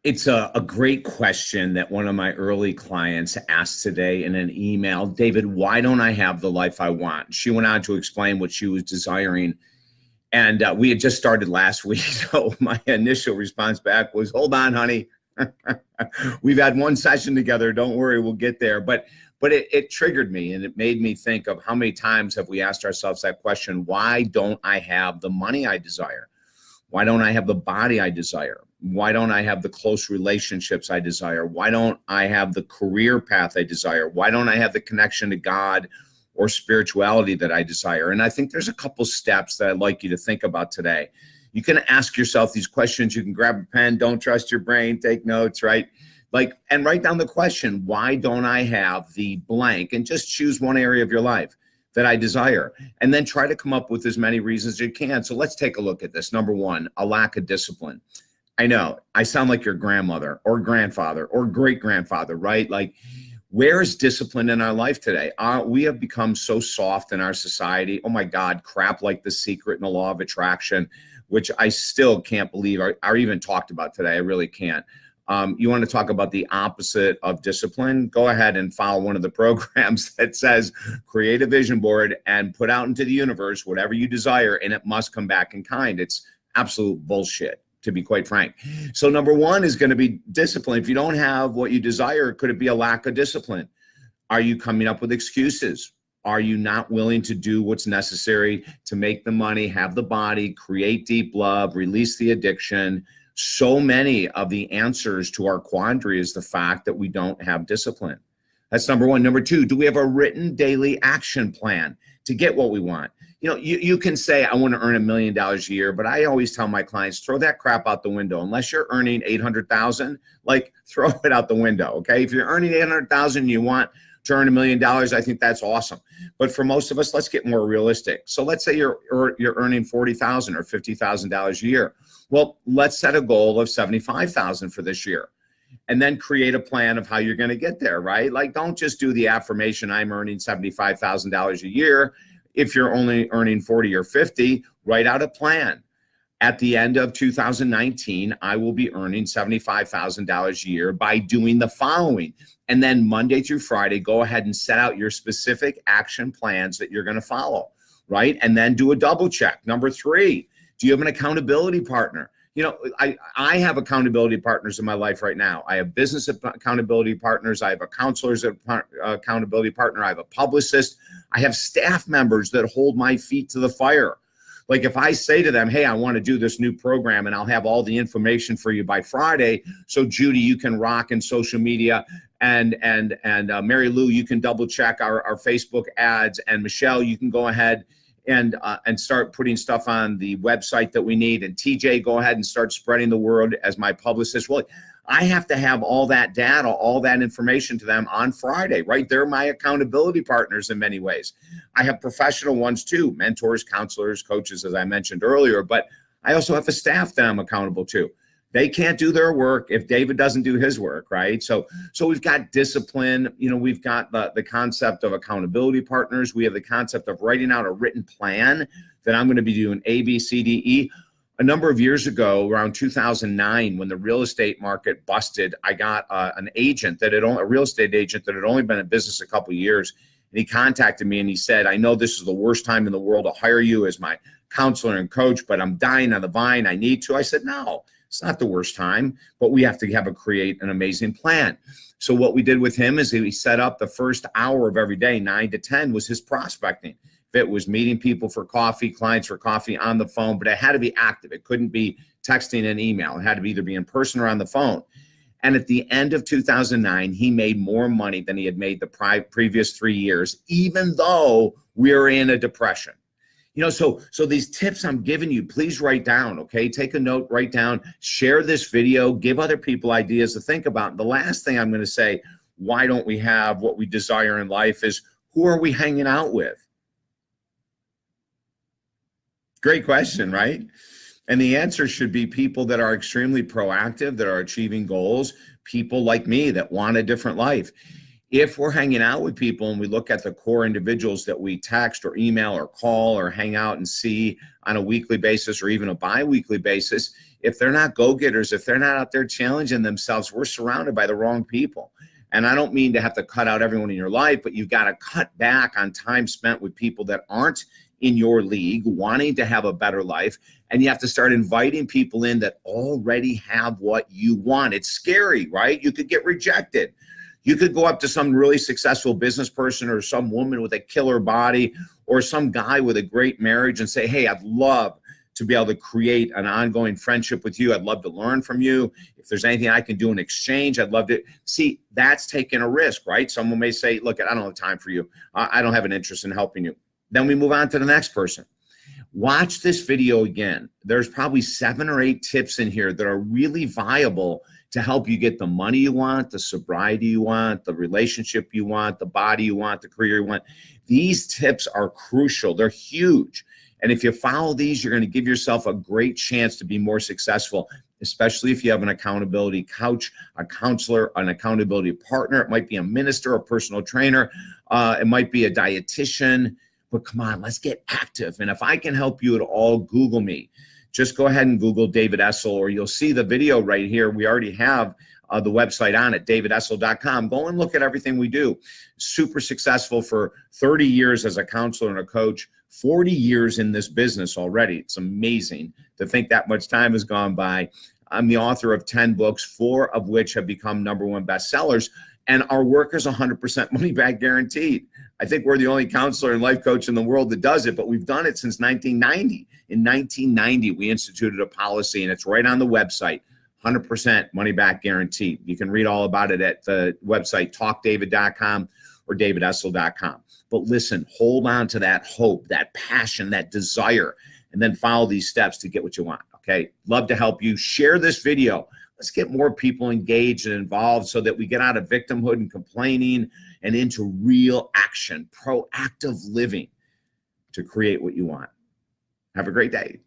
It's a great question that one of my early clients asked today in an email. David, why don't I have the life I want? She went on to explain what she was desiring. And we had just started last week. So my initial response back was, hold on, honey. We've had one session together. Don't worry, we'll get there. But it triggered me, and it made me think of how many times have we asked ourselves that question, why don't I have the money I desire? Why don't I have the body I desire? Why don't I have the close relationships I desire? Why don't I have the career path I desire? Why don't I have the connection to God or spirituality that I desire? And I think there's a couple steps that I'd like you to think about today. You can ask yourself these questions. You can grab a pen, don't trust your brain, take notes, right? And write down the question, why don't I have the blank? And just choose one area of your life that I desire, and then try to come up with as many reasons as you can. So let's take a look at this. Number one, a lack of discipline. I know I sound like your grandmother or grandfather or great-grandfather, right? Like, where is discipline in our life today? We have become so soft in our society. Oh my God, crap like The Secret and the Law of Attraction, which I still can't believe are even talked about today. I really can't. You want to talk about the opposite of discipline? Go ahead and follow one of the programs that says create a vision board and put out into the universe whatever you desire, and it must come back in kind. It's absolute bullshit, to be quite frank. So number one is going to be discipline. If you don't have what you desire, could it be a lack of discipline? Are you coming up with excuses? Are you not willing to do what's necessary to make the money, have the body, create deep love, release the addiction? So many of the answers to our quandary is the fact that we don't have discipline. That's number one. Number two, do we have a written daily action plan to get what we want? You know, you can say, I want to earn $1 million a year, but I always tell my clients, throw that crap out the window. Unless you're earning 800,000, like, throw it out the window, okay? If you're earning 800,000 and you want to earn $1 million, I think that's awesome. But for most of us, let's get more realistic. So let's say you're earning $40,000 or $50,000 a year. Well, let's set a goal of $75,000 for this year, and then create a plan of how you're going to get there, right? Like, don't just do the affirmation, I'm earning $75,000 a year. If you're only earning 40 or 50, write out a plan. At the end of 2019, I will be earning $75,000 a year by doing the following. And then Monday through Friday, go ahead and set out your specific action plans that you're going to follow, right? And then do a double check. Number three, do you have an accountability partner? You know, I have accountability partners in my life right now. I have business accountability partners. I have a counselor's accountability partner. I have a publicist. I have staff members that hold my feet to the fire. Like, if I say to them, hey, I want to do this new program and I'll have all the information for you by Friday. So Judy, you can rock in social media, and Mary Lou, you can double check our Facebook ads, and Michelle, you can go ahead and start putting stuff on the website that we need. And TJ, go ahead and start spreading the word as my publicist. Well, I have to have all that data, all that information to them on Friday, right? They're my accountability partners in many ways. I have professional ones too, mentors, counselors, coaches, as I mentioned earlier, but I also have a staff that I'm accountable to. They can't do their work if David doesn't do his work, right? So we've got discipline. You know, we've got the concept of accountability partners. We have the concept of writing out a written plan that I'm going to be doing A, B, C, D, E. A number of years ago, around 2009, when the real estate market busted, I got a real estate agent that had only been in business a couple of years. And he contacted me and he said, I know this is the worst time in the world to hire you as my counselor and coach, but I'm dying on the vine. I need to. I said, no. It's not the worst time, but we have to create an amazing plan. So what we did with him is he set up the first hour of every day, 9 to 10, was his prospecting. If it was meeting people for coffee, clients for coffee on the phone, but it had to be active. It couldn't be texting and email. It had to be either be in person or on the phone. And at the end of 2009, he made more money than he had made the previous 3 years, even though we were in a depression. You know, so these tips I'm giving you, please write down, okay? Take a note, write down, share this video, give other people ideas to think about. And the last thing I'm going to say, why don't we have what we desire in life, is who are we hanging out with? Great question, right? And the answer should be people that are extremely proactive, that are achieving goals, people like me that want a different life. If we're hanging out with people and we look at the core individuals that we text or email or call or hang out and see on a weekly basis or even a bi-weekly basis, if they're not go-getters, if they're not out there challenging themselves, we're surrounded by the wrong people. And I don't mean to have to cut out everyone in your life, but you've got to cut back on time spent with people that aren't in your league, wanting to have a better life. And you have to start inviting people in that already have what you want. It's scary, right? You could get rejected. You could go up to some really successful business person or some woman with a killer body or some guy with a great marriage and say, hey, I'd love to be able to create an ongoing friendship with you. I'd love to learn from you. If there's anything I can do in exchange, I'd love to. See, that's taking a risk, right? Someone may say, look, I don't have time for you. I don't have an interest in helping you. Then we move on to the next person. Watch this video again. There's probably 7 or 8 tips in here that are really viable to help you get the money you want, the sobriety you want, the relationship you want, the body you want, the career you want. These tips are crucial. They're huge. And if you follow these, you're going to give yourself a great chance to be more successful, especially if you have an accountability coach, a counselor, an accountability partner. It might be a minister, a personal trainer. It might be a dietitian. But come on, let's get active. And if I can help you at all, Google me. Just go ahead and Google David Essel, or you'll see the video right here. We already have the website on it, davidessel.com. Go and look at everything we do. Super successful for 30 years as a counselor and a coach, 40 years in this business already. It's amazing to think that much time has gone by. I'm the author of 10 books, 4 of which have become #1 bestsellers. And our work is 100% money back guaranteed. I think we're the only counselor and life coach in the world that does it, but we've done it since 1990. In 1990, we instituted a policy, and it's right on the website, 100% money back guaranteed. You can read all about it at the website, talkdavid.com or davidessel.com. But listen, hold on to that hope, that passion, that desire, and then follow these steps to get what you want, okay? Love to help you. Share this video. Let's get more people engaged and involved so that we get out of victimhood and complaining and into real action, proactive living to create what you want. Have a great day.